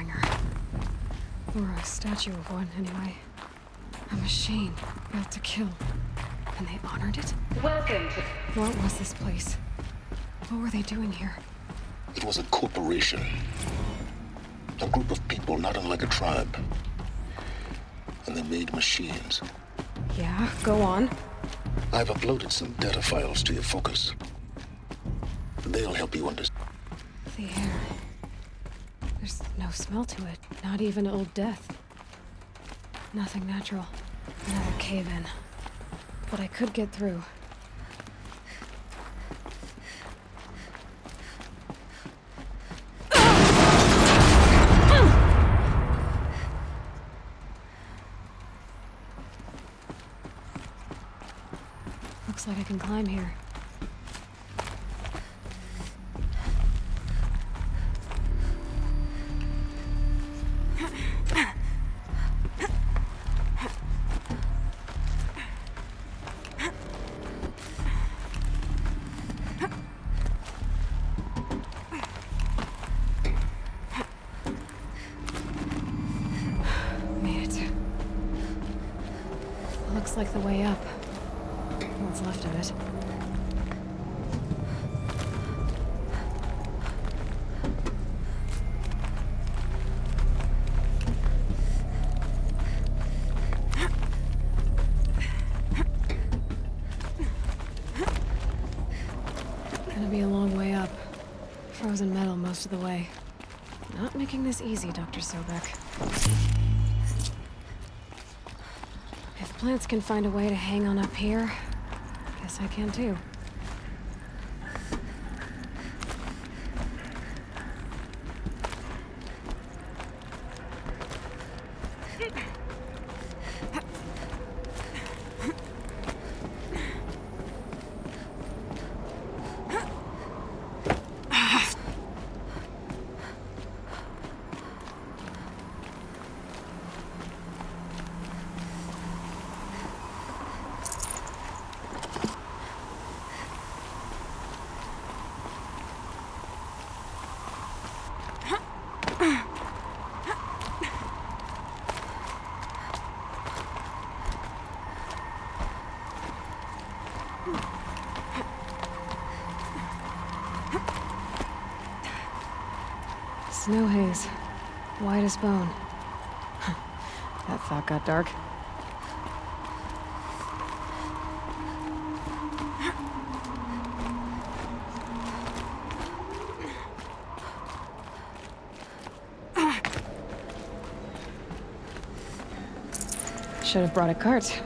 Deathbringer. Or a statue of one, anyway. A machine built to kill. And they honored it? Welcome to... What was this place? What were they doing here? It was a corporation. A group of people not unlike a tribe. And they made machines. Yeah, go on. I've uploaded some data files to your focus. They'll help you understand. The air. There's no smell to it. Not even Old Death. Nothing natural. Another cave-in. But I could get through. Looks like I can climb here. Made it. Looks like the way up. What's left of it. Gonna be a long way up. Frozen metal most of the way. Not making this easy, Dr. Sobek. If plants can find a way to hang on up here, guess I can too. Snow haze. White as bone. That thought got dark. Should have brought a cart.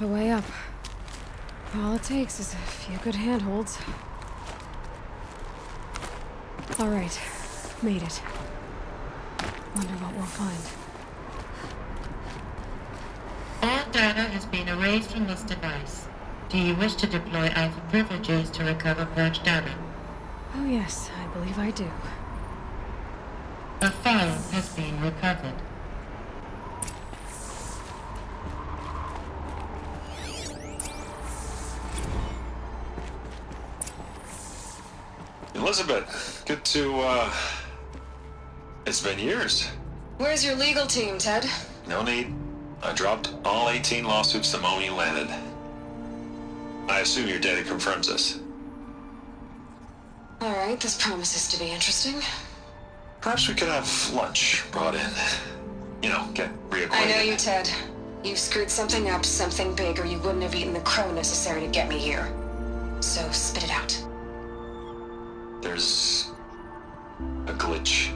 A way up. All it takes is a few good handholds. All right, made it. Wonder what we'll find. All data has been erased from this device. Do you wish to deploy Alpha privileges to recover purged data? Oh yes, I believe I do. A file has been recovered. Elizabeth, good to, it's been years. Where's your legal team, Ted? No need. I dropped all 18 lawsuits the moment you landed. I assume your data confirms this. Alright, this promises to be interesting. Perhaps we could have lunch brought in. You know, get reacquainted. I know you, Ted. You've screwed something up, something big, or you wouldn't have eaten the crow necessary to get me here. So, spit it out. There's a glitch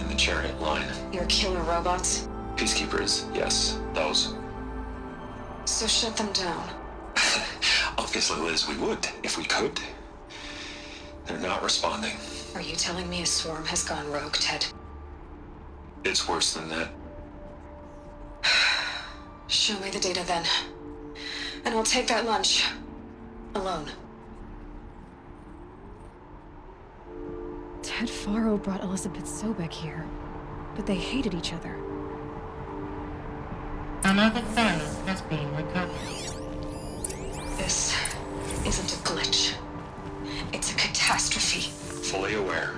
in the chariot line. Your killer robots? Peacekeepers, yes, those. So shut them down. Obviously, Liz, we would, if we could. They're not responding. Are you telling me a swarm has gone rogue, Ted? It's worse than that. Show me the data then. And I'll take that lunch. Alone. Ted Faro brought Elizabeth Sobek here, but they hated each other. Another file has been recovered. This isn't a glitch. It's a catastrophe. Fully aware.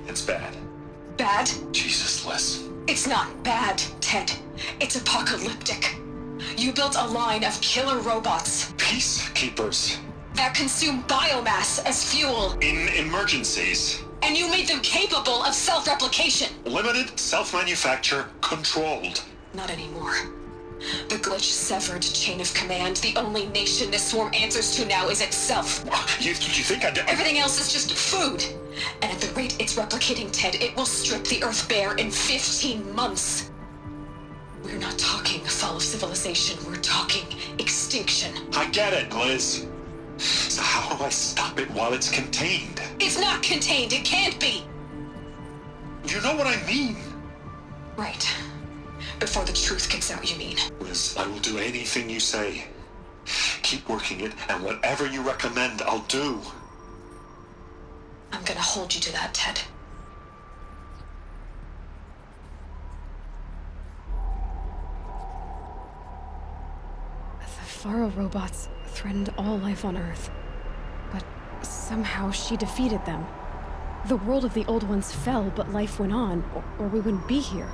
It's bad. Bad? Jesus, Liz. It's not bad, Ted. It's apocalyptic. You built a line of killer robots Peacekeepers. that consume biomass as fuel, In emergencies. and you made them capable of self-replication. Limited, self-manufacture, controlled. Not anymore. The glitch severed chain of command. The only nation this swarm answers to now is itself. You think I did? Everything else is just food. And at the rate it's replicating, Ted, it will strip the Earth bare in 15 months. We're not talking fall of civilization. We're talking extinction. I get it, Liz. So how do I stop it while it's contained? It's not contained. It can't be. You know what I mean. Right. Before the truth gets out, you mean? Liz, I will do anything you say. Keep working it, and whatever you recommend, I'll do. I'm gonna hold you to that, Ted. The Faro robots threatened all life on Earth. But somehow she defeated them. The world of the old ones fell, but life went on, or we wouldn't be here.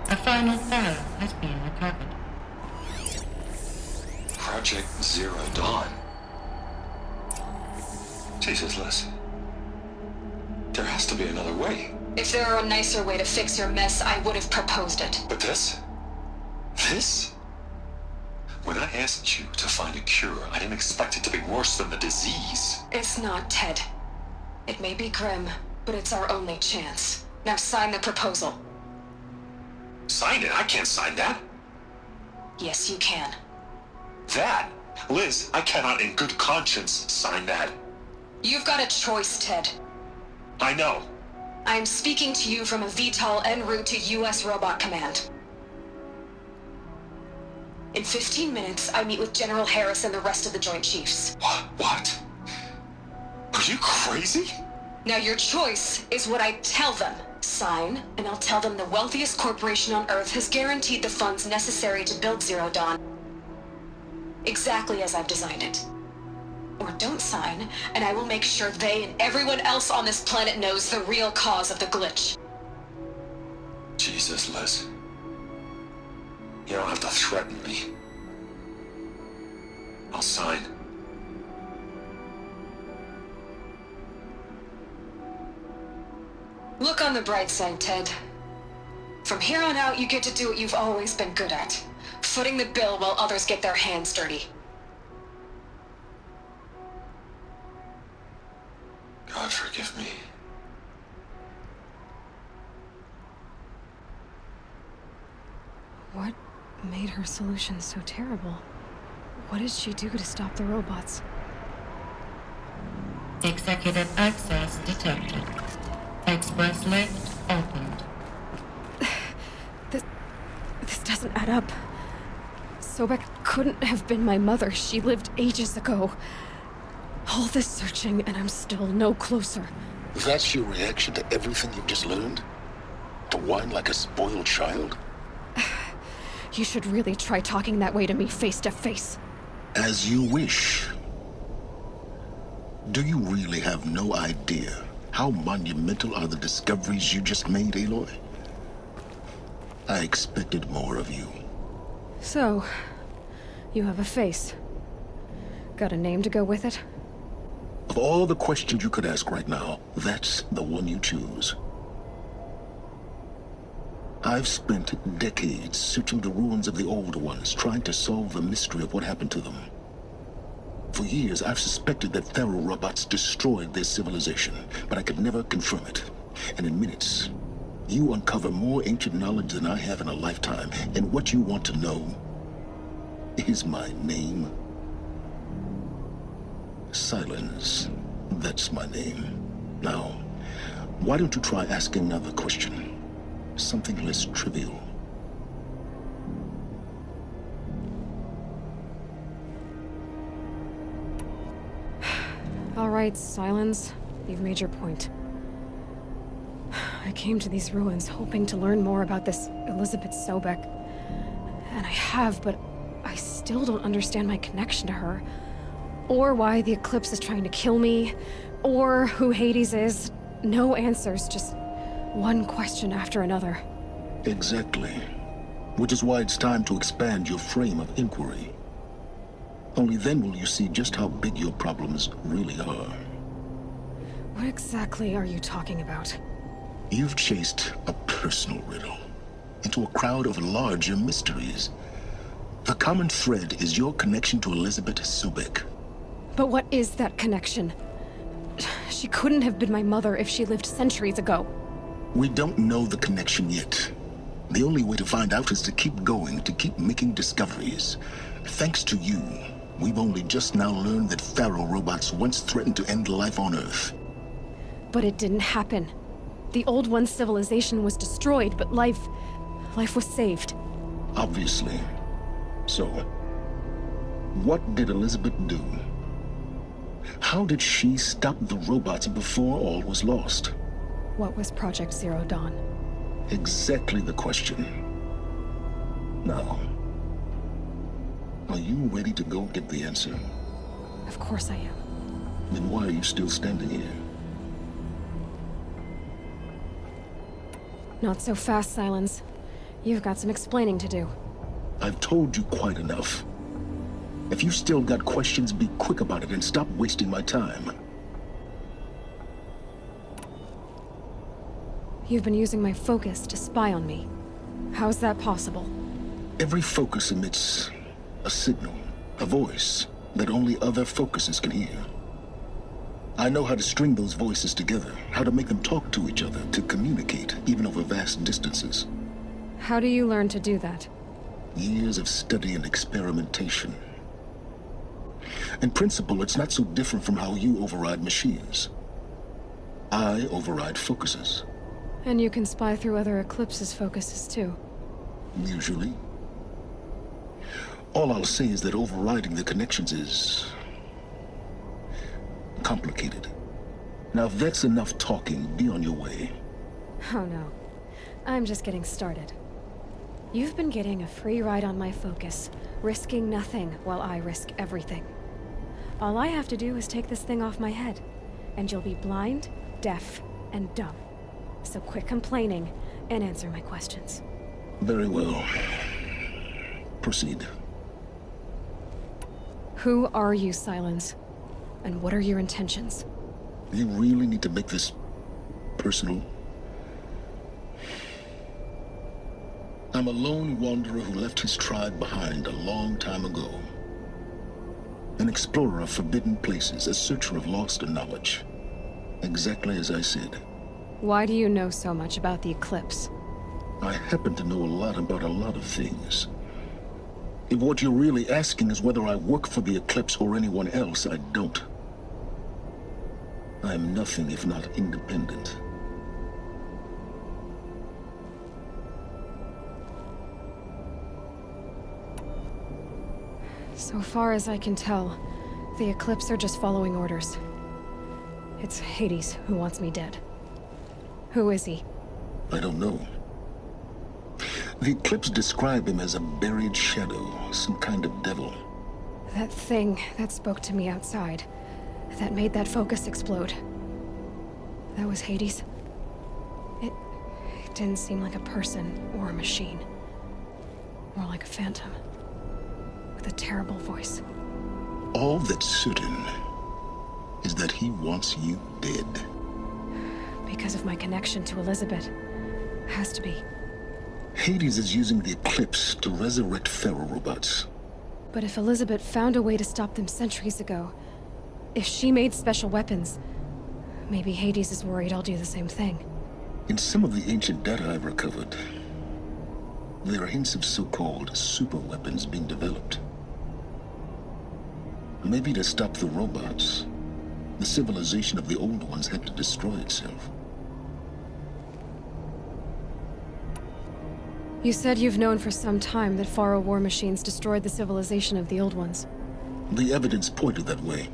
A final file has been recovered. Project Zero Dawn. Jesus, Liz. There has to be another way. If there were a nicer way to fix your mess, I would have proposed it. But this? This? When I asked you to find a cure, I didn't expect it to be worse than the disease. It's not, Ted. It may be grim, but it's our only chance. Now sign the proposal. Sign it? I can't sign that. Yes, you can. That? Liz, I cannot in good conscience sign that. You've got a choice, Ted. I know. I'm speaking to you from a VTOL en route to U.S. Robot Command. In 15 minutes, I meet with General Harris and the rest of the Joint Chiefs. What? Are you crazy? Now your choice is what I tell them. Sign, and I'll tell them the wealthiest corporation on Earth has guaranteed the funds necessary to build Zero Dawn. Exactly as I've designed it. Or don't sign, and I will make sure they and everyone else on this planet knows the real cause of the glitch. Jesus, Liz. You don't have to threaten me. I'll sign. Look on the bright side, Ted. From here on out, you get to do what you've always been good at. Footing the bill while others get their hands dirty. God forgive me. What made her solution so terrible? What did she do to stop the robots? Executive access detected. Express lift opened. This doesn't add up. Sobek couldn't have been my mother. She lived ages ago. All this searching, and I'm still no closer. That's your reaction to everything you've just learned? To whine like a spoiled child? You should really try talking that way to me face to face. As you wish. Do you really have no idea how monumental are the discoveries you just made, Aloy? I expected more of you. So, you have a face. Got a name to go with it? Of all the questions you could ask right now, that's the one you choose. I've spent decades searching the ruins of the old ones, trying to solve the mystery of what happened to them. For years, I've suspected that Faro robots destroyed their civilization, but I could never confirm it. And in minutes, you uncover more ancient knowledge than I have in a lifetime, and what you want to know is my name. Silence. That's my name. Now, why don't you try asking another question? Something less trivial. All right, Silence. You've made your point. I came to these ruins hoping to learn more about this Elizabeth Sobek. And I have, but I still don't understand my connection to her. Or why the Eclipse is trying to kill me. Or who Hades is. No answers, just one question after another. Exactly. Which is why it's time to expand your frame of inquiry. Only then will you see just how big your problems really are. What exactly are you talking about? You've chased a personal riddle into a crowd of larger mysteries. The common thread is your connection to Elizabeth Sobek. But what is that connection? She couldn't have been my mother if she lived centuries ago. We don't know the connection yet. The only way to find out is to keep going, to keep making discoveries. Thanks to you, we've only just now learned that Faro robots once threatened to end life on Earth. But it didn't happen. The Old One's civilization was destroyed, but life was saved. Obviously. So, what did Elizabeth do? How did she stop the robots before all was lost? What was Project Zero Dawn? Exactly the question. Now, are you ready to go get the answer? Of course I am. Then why are you still standing here? Not so fast, Silence. You've got some explaining to do. I've told you quite enough. If you still got questions, be quick about it and stop wasting my time. You've been using my focus to spy on me. How's that possible? Every focus emits a signal, a voice that only other focuses can hear. I know how to string those voices together, how to make them talk to each other, to communicate, even over vast distances. How do you learn to do that? Years of study and experimentation. In principle, it's not so different from how you override machines. I override focuses. And you can spy through other Eclipse's focuses too. Usually. All I'll say is that overriding the connections is complicated. Now, if that's enough talking, be on your way. Oh no. I'm just getting started. You've been getting a free ride on my focus, risking nothing while I risk everything. All I have to do is take this thing off my head, and you'll be blind, deaf, and dumb. So quit complaining and answer my questions. Very well. Proceed. Who are you, Silence? And what are your intentions? You really need to make this personal? I'm a lone wanderer who left his tribe behind a long time ago. An explorer of forbidden places, a searcher of lost knowledge. Exactly as I said. Why do you know so much about the Eclipse? I happen to know a lot about a lot of things. If what you're really asking is whether I work for the Eclipse or anyone else, I don't. I'm nothing if not independent. So far as I can tell, the Eclipse are just following orders. It's Hades who wants me dead. Who is he? I don't know. The Eclipse describe him as a buried shadow, some kind of devil. That thing that spoke to me outside, that made that focus explode. That was Hades. It didn't seem like a person or a machine. More like a phantom. With a terrible voice. All that's certain is that he wants you dead. Because of my connection to Elizabeth. Has to be. Hades is using the Eclipse to resurrect ferrorobots. But if Elizabeth found a way to stop them centuries ago, if she made special weapons, maybe Hades is worried I'll do the same thing. In some of the ancient data I've recovered, there are hints of so-called super weapons being developed. Maybe to stop the robots, the civilization of the old ones had to destroy itself. You said you've known for some time that Faro war machines destroyed the civilization of the old ones. The evidence pointed that way.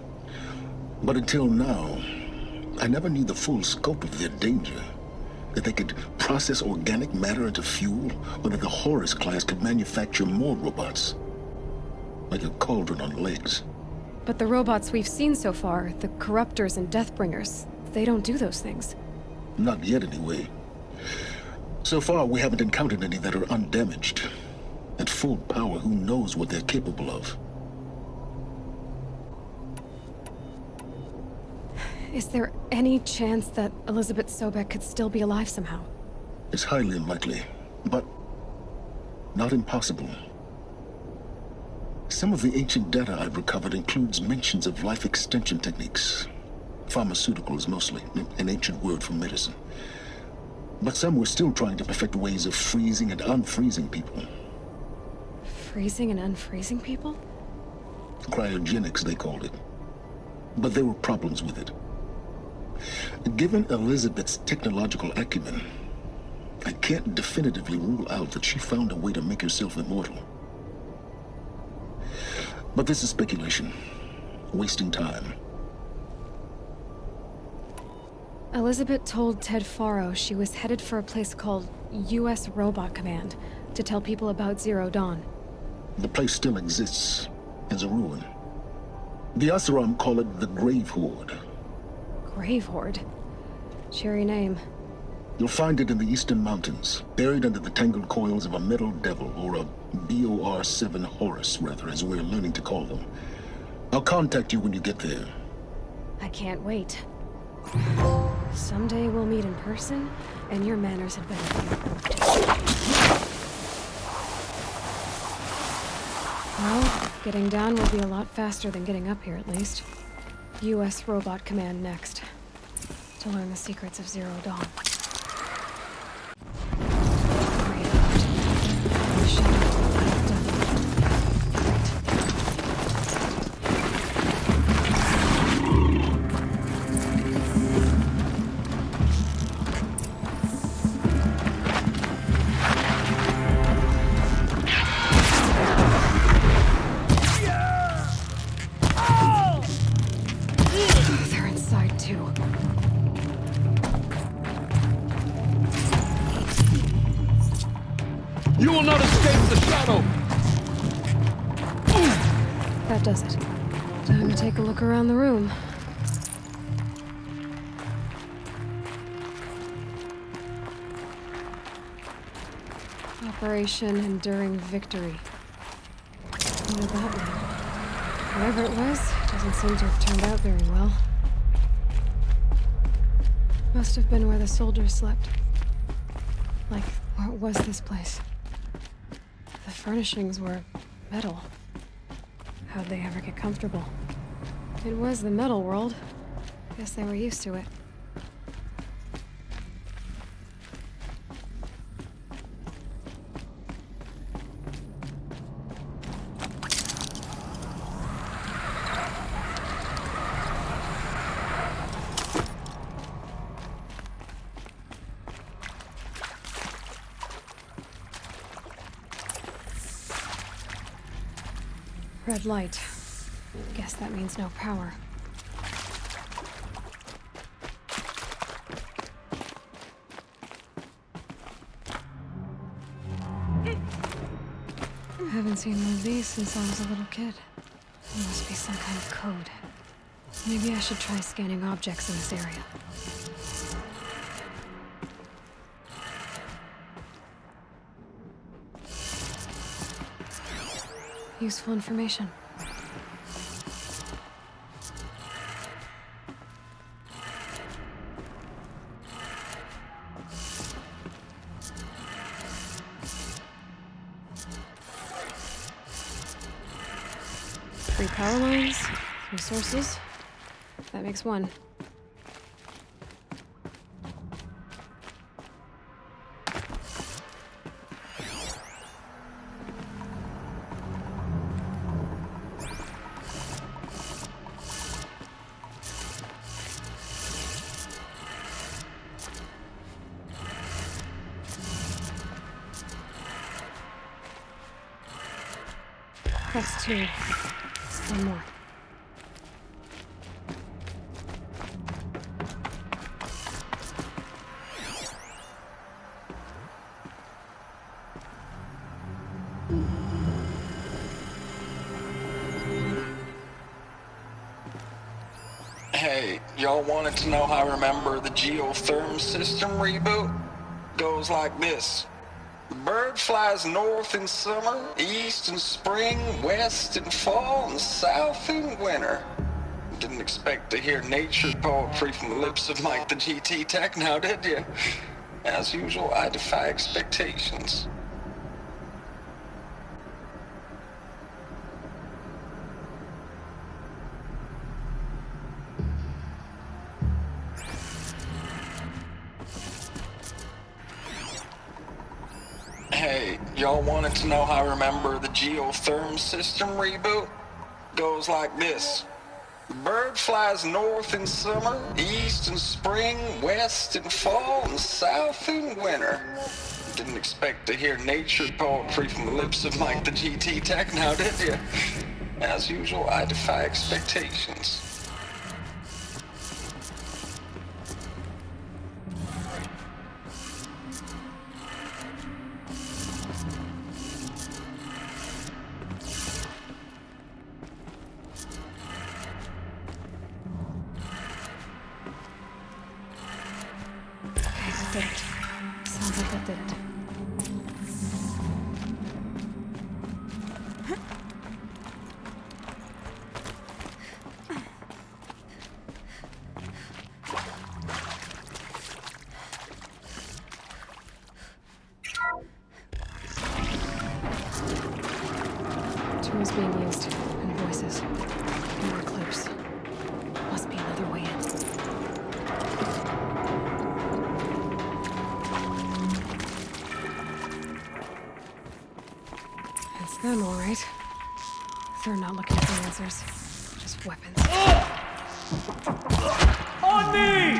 But until now, I never knew the full scope of their danger. That they could process organic matter into fuel, or that the Horus class could manufacture more robots. Like a cauldron on legs. But the robots we've seen so far, the Corruptors and Deathbringers, they don't do those things. Not yet, anyway. So far, we haven't encountered any that are undamaged. At full power, who knows what they're capable of? Is there any chance that Elizabeth Sobek could still be alive somehow? It's highly unlikely, but not impossible. Some of the ancient data I've recovered includes mentions of life extension techniques. Pharmaceuticals, mostly, an ancient word for medicine. But some were still trying to perfect ways of freezing and unfreezing people. Freezing and unfreezing people? Cryogenics, they called it. But there were problems with it. Given Elizabeth's technological acumen, I can't definitively rule out that she found a way to make herself immortal. But this is speculation. Wasting time. Elizabeth told Ted Faro she was headed for a place called U.S. Robot Command to tell people about Zero Dawn. The place still exists as a ruin. The Asaram call it the Grave Horde. Grave Horde? Cheery name. You'll find it in the Eastern Mountains, buried under the tangled coils of a metal devil, or a BOR-7 Horus, rather, as we're learning to call them. I'll contact you when you get there. I can't wait. Someday we'll meet in person, and your manners had better be improved. Well, getting down will be a lot faster than getting up here, at least. U.S. Robot Command next. To learn the secrets of Zero Dawn. They're inside too. You will not escape the shadow! That does it. Time to take a look around the room. Operation Enduring Victory. What did that mean? Whatever it was, it doesn't seem to have turned out very well. Must have been where the soldiers slept. Like, what was this place? The furnishings were metal. How'd they ever get comfortable? It was the metal world. Guess they were used to it. Red light. Guess that means no power. seen one of these since I was a little kid. There must be some kind of code. Maybe I should try scanning objects in this area. Useful information. Three power lines, 3 sources. That makes 1. That's 2. 1 more. Hey, y'all wanted to know how I remember the geotherm system reboot? Goes like this. The bird flies north in summer, east in spring, west in fall, and south in winter. Didn't expect to hear nature poetry from the lips of Mike the GT Tech now, did you? As usual, I defy expectations. Hey, y'all wanted to know how I remember the geotherm system reboot? Goes like this. The bird flies north in summer, east in spring, west in fall, and south in winter. Didn't expect to hear nature poetry from the lips of Mike the GT Tech now, did you? As usual, I defy expectations. Did it. Sounds like that did it. Tool is being used, and voices. More clips. Must be another way in. It's them, all right. They're not looking for answers, just weapons. On me!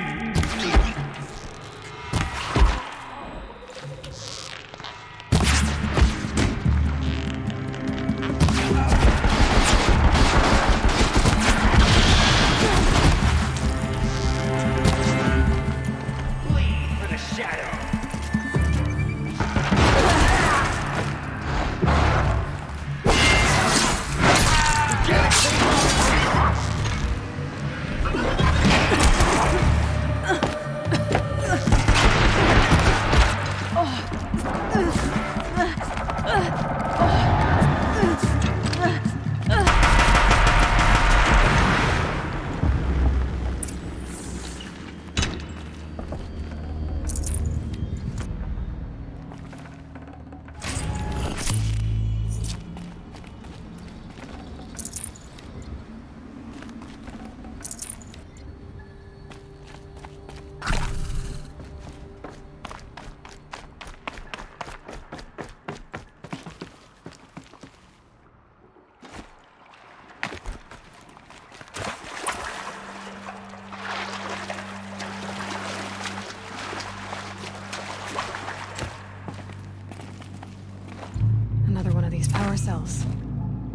Another one of these power cells.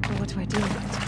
But what do I do with it?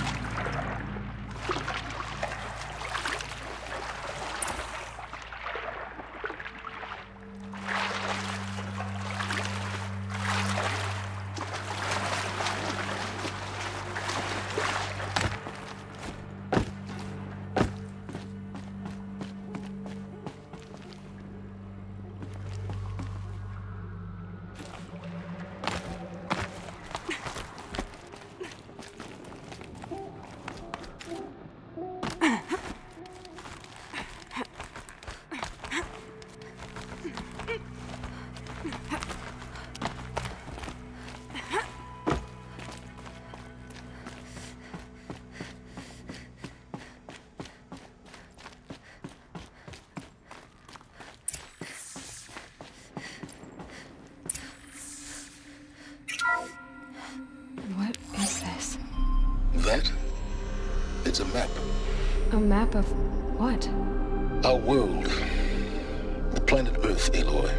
It's a map. A map of what? Our world. The planet Earth, Aloy.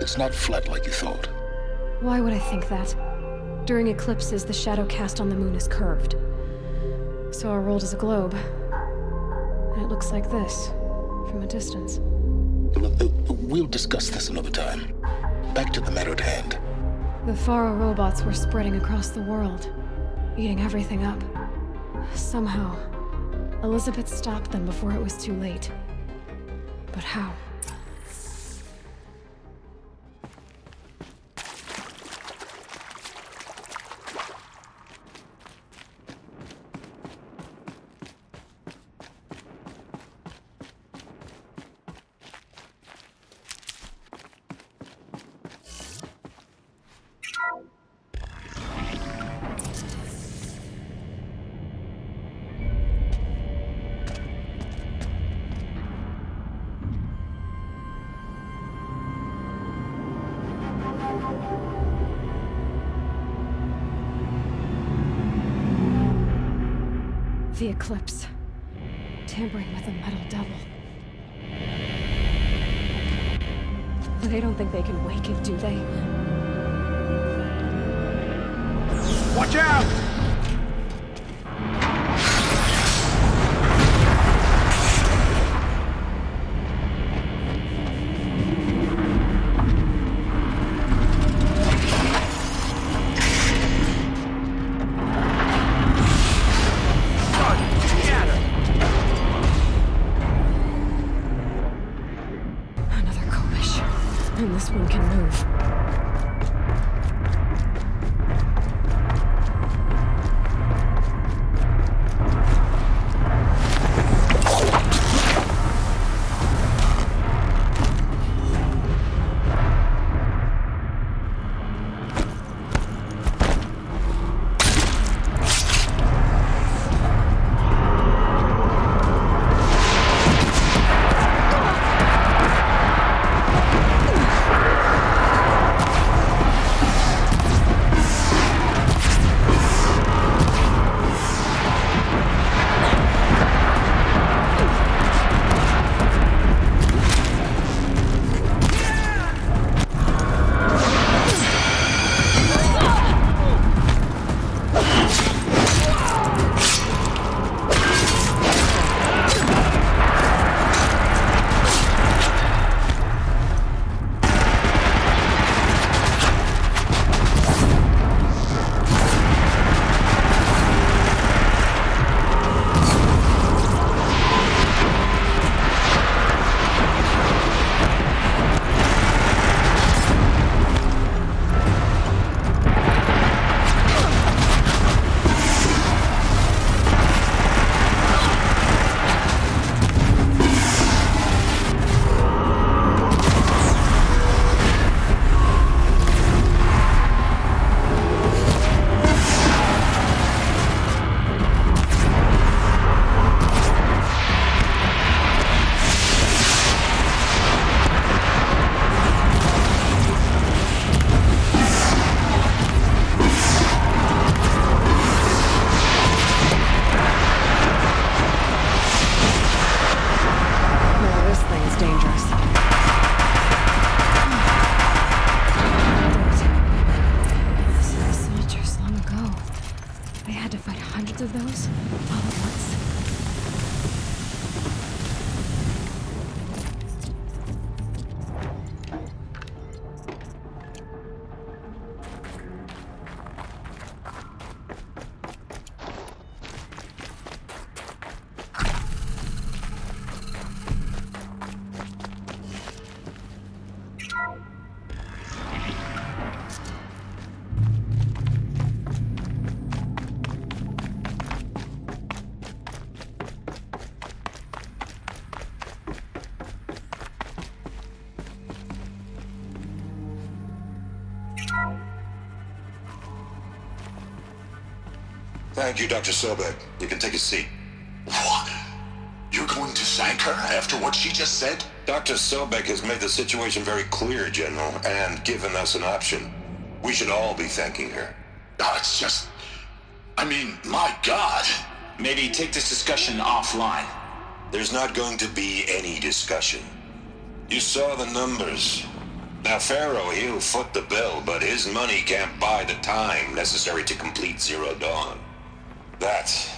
It's not flat like you thought. Why would I think that? During eclipses, the shadow cast on the moon is curved. So our world is a globe. And it looks like this, from a distance. We'll discuss this another time. Back to the matter at hand. The Faro robots were spreading across the world, eating everything up. Somehow, Elizabeth stopped them before it was too late. But how? The eclipse. Tampering with the metal devil. They don't think they can wake it, do they? Watch out! Another Kovish. And this one can move. Thank you, Dr. Sobek. You can take a seat. What? You're going to thank her after what she just said? Dr. Sobek has made the situation very clear, General, and given us an option. We should all be thanking her. Oh, it's just... I mean, my God. Maybe take this discussion offline. There's not going to be any discussion. You saw the numbers. Now, Pharaoh, he'll foot the bill, but his money can't buy the time necessary to complete Zero Dawn. That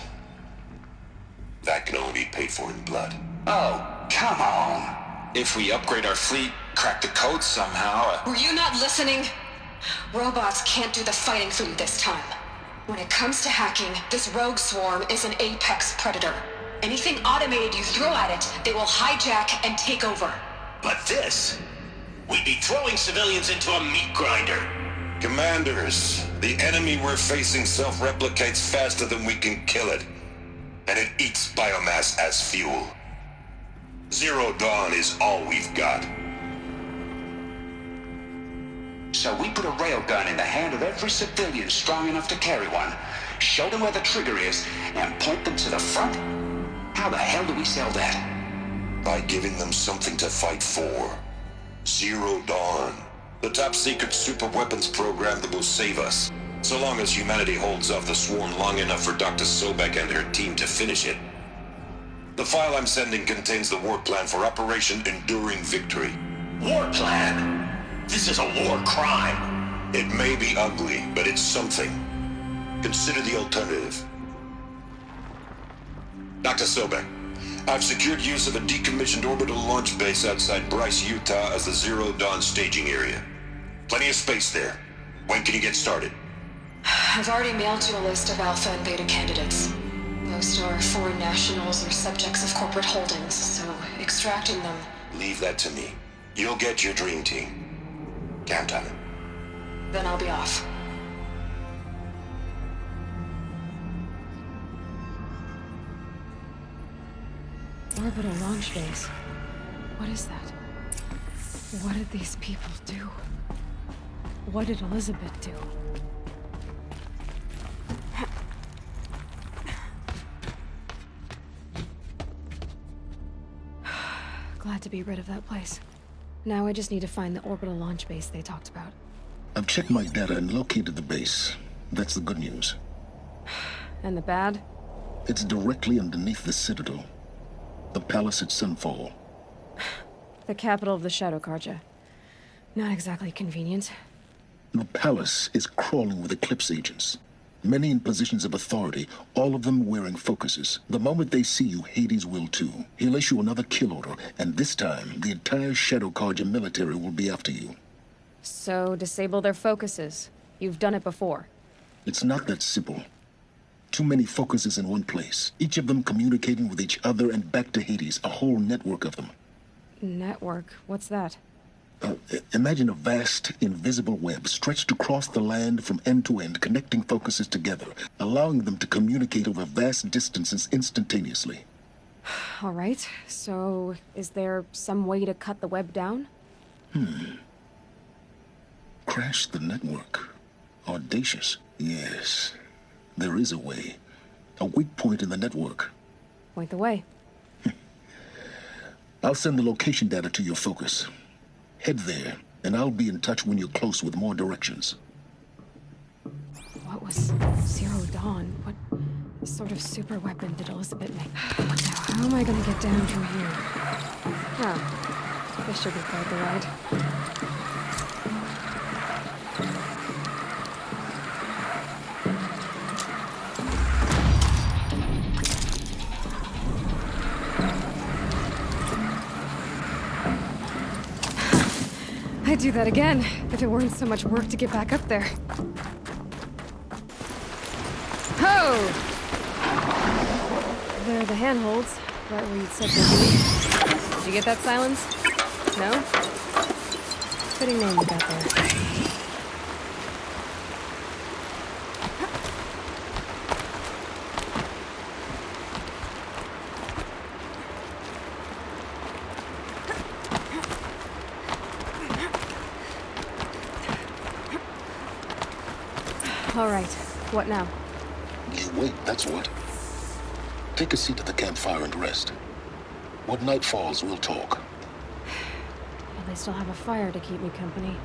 can only be paid for in blood. Oh, come on. If we upgrade our fleet, crack the code somehow... Were you not listening? Robots can't do the fighting for you this time. When it comes to hacking, this rogue swarm is an apex predator. Anything automated you throw at it, they will hijack and take over. But this... we'd be throwing civilians into a meat grinder. Commanders, the enemy we're facing self-replicates faster than we can kill it. And it eats biomass as fuel. Zero Dawn is all we've got. So we put a railgun in the hand of every civilian strong enough to carry one, show them where the trigger is, and point them to the front? How the hell do we sell that? By giving them something to fight for. Zero Dawn. The top-secret super-weapons program that will save us. So long as humanity holds off the swarm long enough for Dr. Sobek and her team to finish it. The file I'm sending contains the war plan for Operation Enduring Victory. War plan? This is a war crime. It may be ugly, but it's something. Consider the alternative. Dr. Sobek, I've secured use of a decommissioned orbital launch base outside Bryce, Utah as the Zero Dawn staging area. Plenty of space there. When can you get started? I've already mailed you a list of alpha and beta candidates. Most are foreign nationals or subjects of corporate holdings, so extracting them... Leave that to me. You'll get your dream team. Count on it. Then I'll be off. Orbital launch base. What is that? What did these people do? What did Elizabeth do? Glad to be rid of that place. Now I just need to find the orbital launch base they talked about. I've checked my data and located the base. That's the good news. And the bad? It's directly underneath the Citadel. The palace at Sunfall. The capital of the Shadow Carja. Not exactly convenient. The palace is crawling with Eclipse agents. Many in positions of authority, all of them wearing focuses. The moment they see you, Hades will too. He'll issue another kill order, and this time, the entire Shadow Carja military will be after you. So, disable their focuses. You've done it before. It's not that simple. Too many focuses in one place, each of them communicating with each other and back to Hades, a whole network of them. Network? What's that? Imagine a vast, invisible web stretched across the land from end to end, connecting focuses together, allowing them to communicate over vast distances instantaneously. All right, so is there some way to cut the web down? Crash the network. Audacious. Yes, there is a way. A weak point in the network. Point the way. I'll send the location data to your focus. Head there, and I'll be in touch when you're close with more directions. What was Zero Dawn? What sort of super weapon did Elizabeth make? Now, how am I gonna get down from here? Oh, this should be quite the ride. I'd do that again, if it weren't so much work to get back up there. Ho! There are the handholds, right where you'd said they'd be. Did you get that, Silence? No? Fitting name you got there. All right, what now? You wait, that's what. Take a seat at the campfire and rest. When night falls, we'll talk. Well, they still have a fire to keep me company.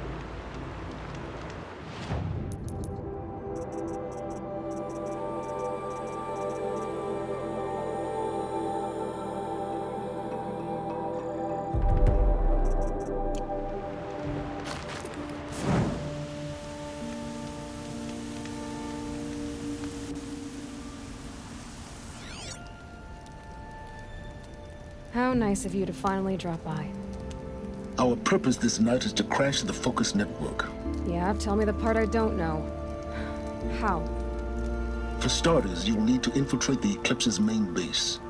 How nice of you to finally drop by. Our purpose this night is to crash the Focus network. Yeah, tell me the part I don't know. How? For starters, you'll need to infiltrate the Eclipse's main base.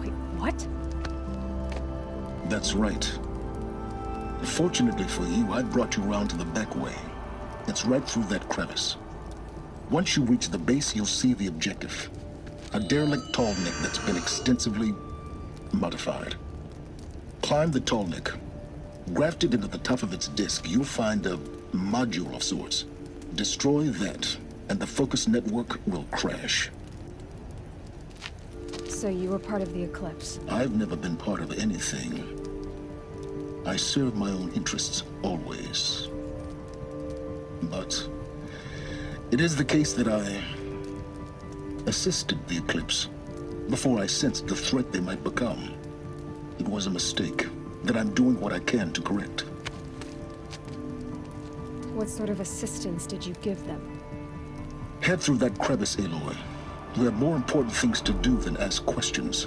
Wait, what? That's right. Fortunately for you, I brought you around to the back way. It's right through that crevice. Once you reach the base, you'll see the objective. A derelict tallneck that's been extensively modified. Climb the tallneck. Grafted into the top of its disk, you'll find a module of sorts. Destroy that, and the Focus network will crash. So you were part of the Eclipse? I've never been part of anything. I serve my own interests, always. But it is the case that I assisted the Eclipse before I sensed the threat they might become. It was a mistake that I'm doing what I can to correct. What sort of assistance did you give them? Head through that crevice, Aloy. We have more important things to do than ask questions.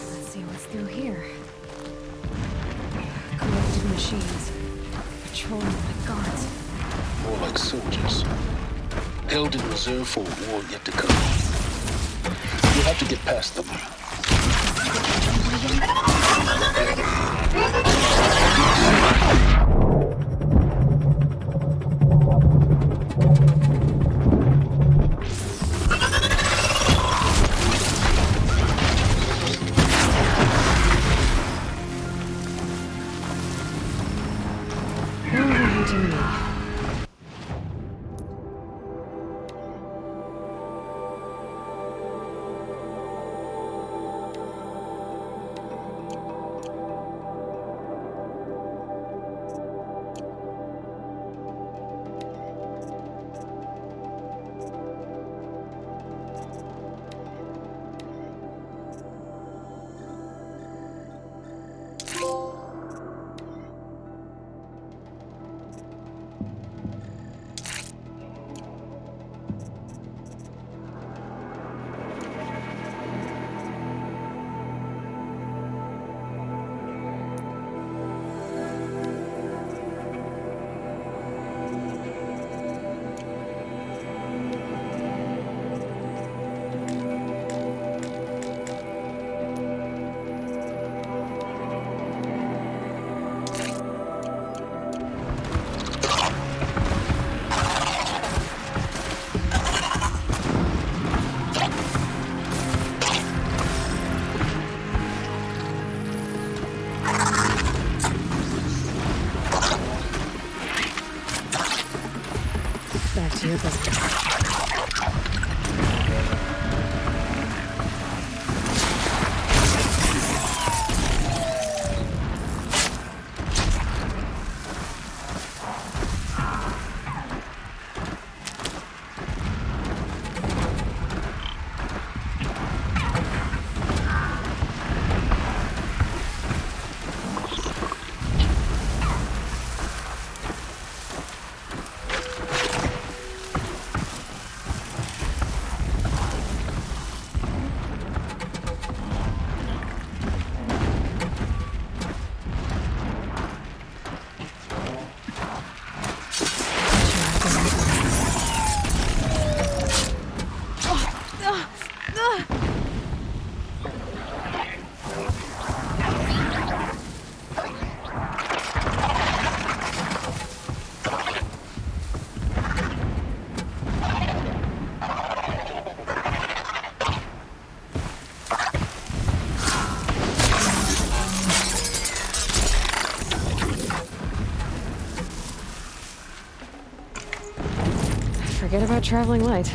Let's see what's through here. Corrupted machines. Patrolling like guards. More like soldiers. Held in reserve for a war yet to come. You'll have to get past them. Back to your business. Forget about traveling light.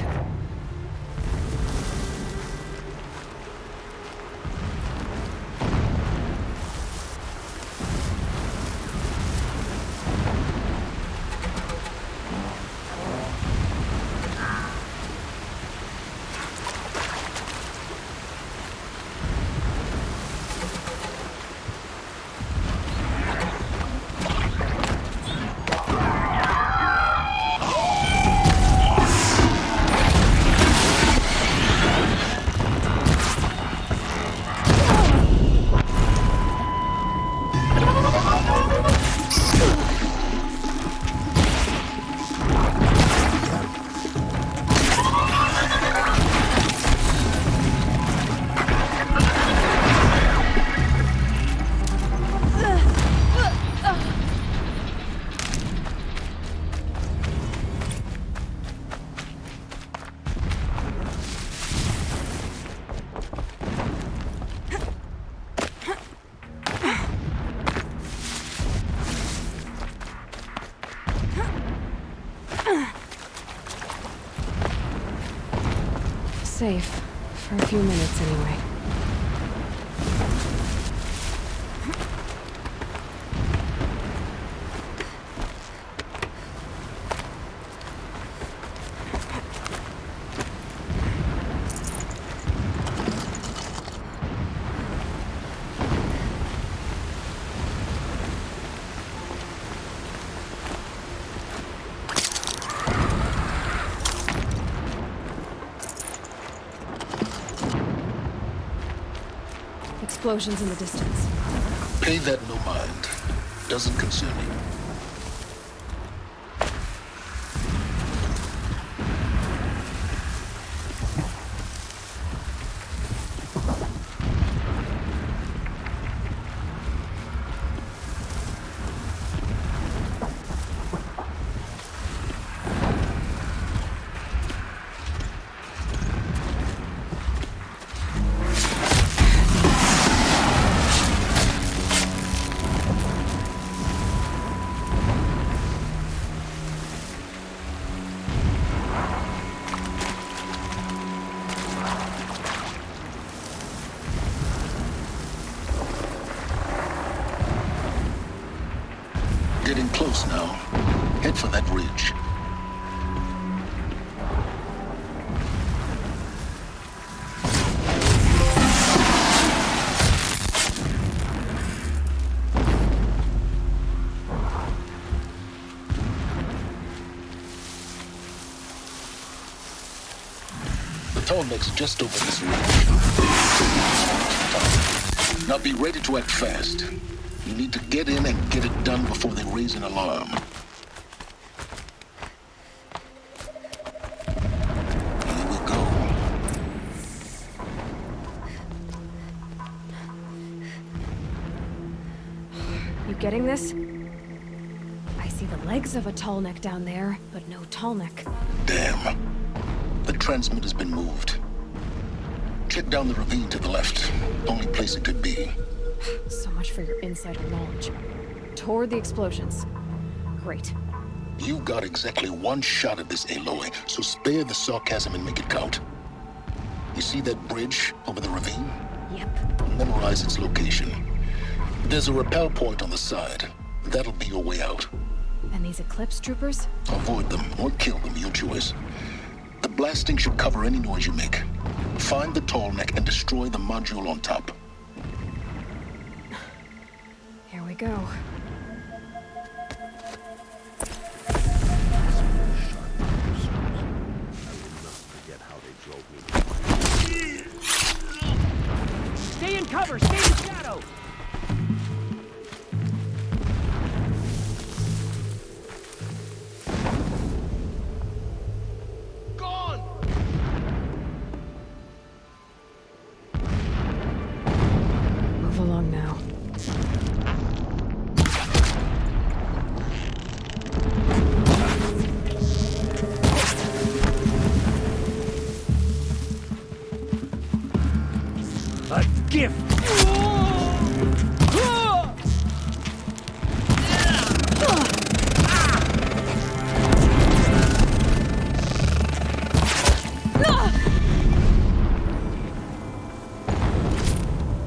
safe. For a few minutes, anyway. Explosions in the distance. Pay that no mind. Doesn't concern you. Getting close now. Head for that ridge. The Tallneck's just over this ridge. Now be ready to act fast. You need to get in and get it done before they raise an alarm. Here we go. You getting this? I see the legs of a Tallneck down there, but no Tallneck. Damn. The transmitter's been moved. Check down the ravine to the left. Only place it could be. So much for your insider knowledge. Toward the explosions. Great. You got exactly one shot at this, Aloy, so spare the sarcasm and make it count. You see that bridge over the ravine? Yep. Memorize its location. There's a rappel point on the side. That'll be your way out. And these Eclipse troopers? Avoid them or kill them, your choice. The blasting should cover any noise you make. Find the Tallneck and destroy the module on top. Here we go. Stay in cover! Stay in shadow! Gone! Move along now. A gift!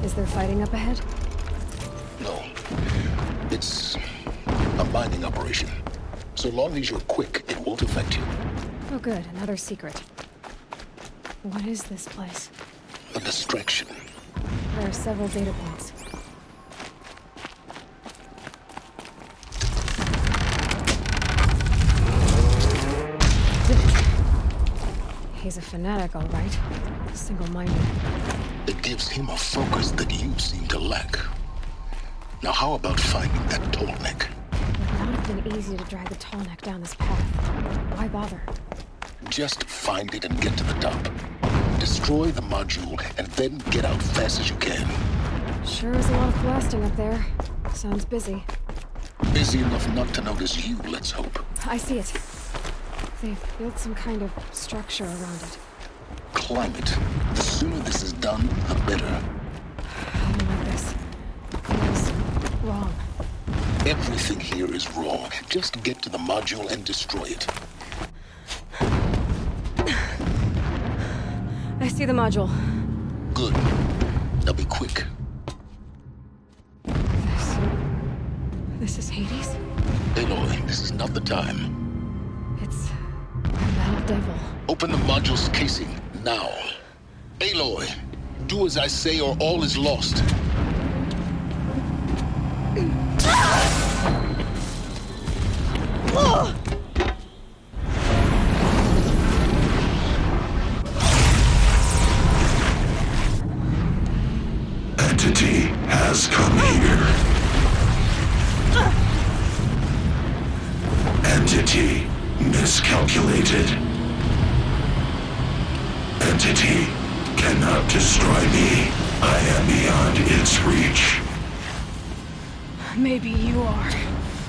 Is there fighting up ahead? No. It's a mining operation. So long as you're quick, it won't affect you. Oh good, another secret. What is this place? A distraction. There are several data points. He's a fanatic, all right. Single-minded. It gives him a focus that you seem to lack. Now how about finding that Tallneck? It would not have been easy to drag the Tallneck down this path. Why bother? Just find it and get to the top. Destroy the module and then get out fast as you can. Sure is a lot of blasting up there. Sounds busy. Busy enough not to notice you, let's hope. I see it. They've built some kind of structure around it. Climb it. The sooner this is done, the better. I don't like this. Feels wrong. Everything here is wrong. Just get to the module and destroy it. I see see the module. Good. Now be quick. This is Hades? Aloy, this is not the time. It's the Metal Devil. Open the module's casing, now. Aloy, do as I say or all is lost. Entity has come here. Entity miscalculated. Entity cannot destroy me. I am beyond its reach. Maybe you are.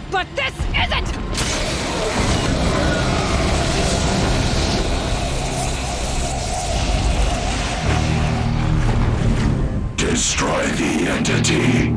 But this isn't! Destroy the entity.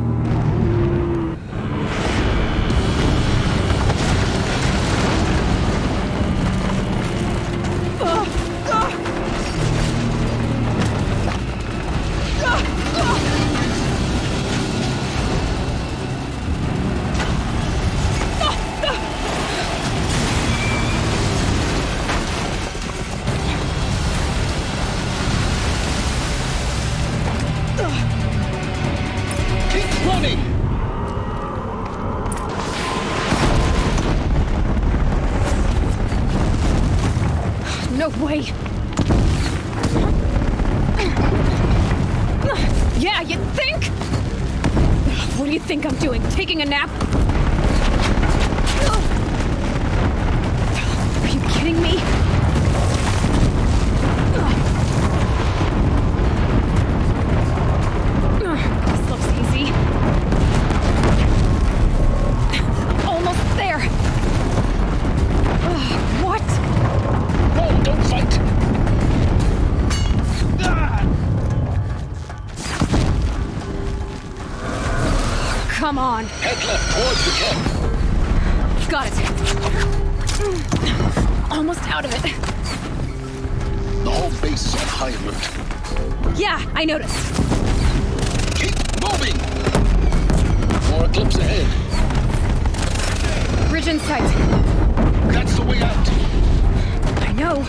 Keep running! No way! Yeah, you think? What do you think I'm doing? Taking a nap? Are you kidding me? This looks easy. Almost there. What? No, don't fight! Come on. Head left towards the camp. Got it. Almost out of it. The whole base is on high alert. Yeah, I noticed. Keep moving! More Eclipse ahead. Bridge in sight. That's the way out. I know.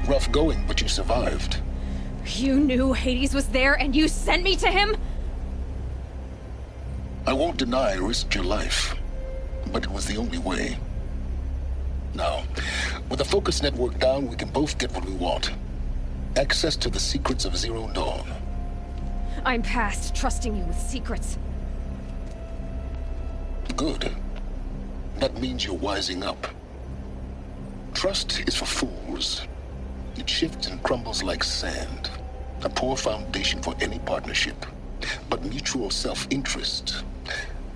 Rough going, but you survived. You knew Hades was there and you sent me to him? I won't deny I risked your life, but it was the only way. Now, with the focus network down, we can both get what we want. Access to the secrets of Zero Dawn. I'm past trusting you with secrets. Good. That means you're wising up. Trust is for fools. It shifts and crumbles like sand. A poor foundation for any partnership. But mutual self-interest.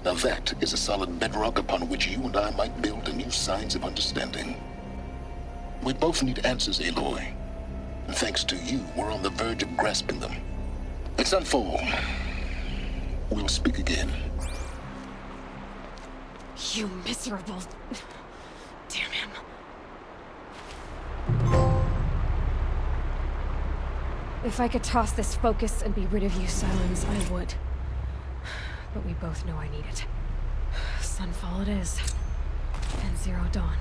Now that is a solid bedrock upon which you and I might build a new science of understanding. We both need answers, Aloy. And thanks to you, we're on the verge of grasping them. Let's unfold. We'll speak again. You miserable... Damn him. If I could toss this focus and be rid of you, Silence, I would. But we both know I need it. Sunfall it is. And Zero Dawn.